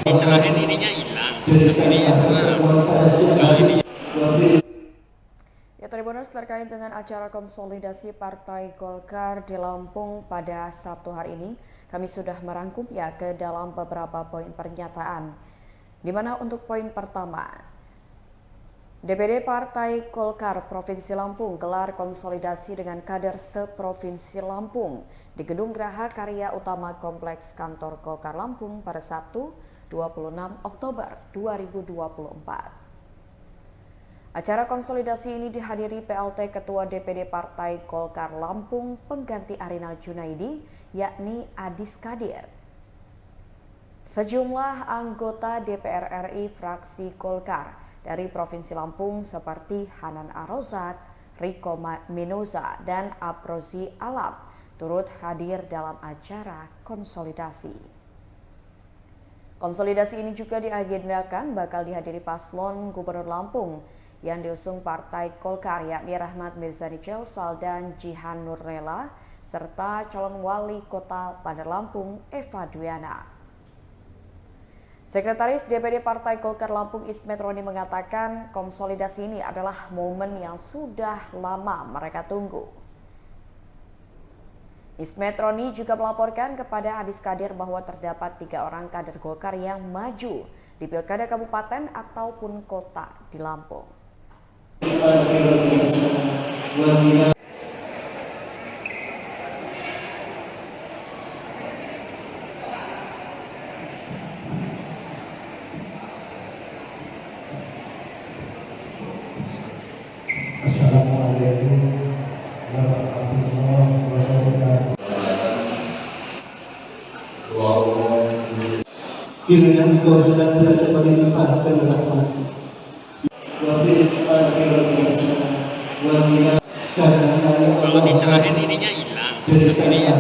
dicerahin ininya hilang. Ininya kalau ini. Ya, Tribuners, terkait dengan acara konsolidasi Partai Golkar di Lampung pada Sabtu hari ini, kami sudah merangkumnya ke dalam beberapa poin pernyataan. Di mana untuk poin pertama, DPD Partai Golkar Provinsi Lampung gelar konsolidasi dengan kader seprovinsi Lampung di Gedung Geraha Karya Utama Kompleks Kantor Golkar Lampung pada Sabtu 26 Oktober 2024. Acara konsolidasi ini dihadiri PLT Ketua DPD Partai Golkar Lampung pengganti Arinal Junaidi, yakni Adis Kadir. Sejumlah anggota DPR RI fraksi Golkar dari Provinsi Lampung seperti Hanan Arozat, Riko Minoza, dan Aprozi Alam turut hadir dalam acara konsolidasi. Konsolidasi ini juga diagendakan bakal dihadiri paslon Gubernur Lampung yang diusung Partai Golkar, yakni Rahmat Mirzani Chelsal dan Jihan Nurlela, serta calon wali kota Bandar Lampung Eva Dwiana. Sekretaris DPD Partai Golkar Lampung Ismet Roni mengatakan konsolidasi ini adalah momen yang sudah lama mereka tunggu. Ismet Roni juga melaporkan kepada Adis Kadir bahwa terdapat 3 orang kader Golkar yang maju di Pilkada Kabupaten ataupun kota di Lampung. Assalamualaikum warahmatullahi wabarakatuh. Kiranya Engkau sedang tidak sebagai tempatkan rahmat. Kalau dicerahin ininya hilang. Ininya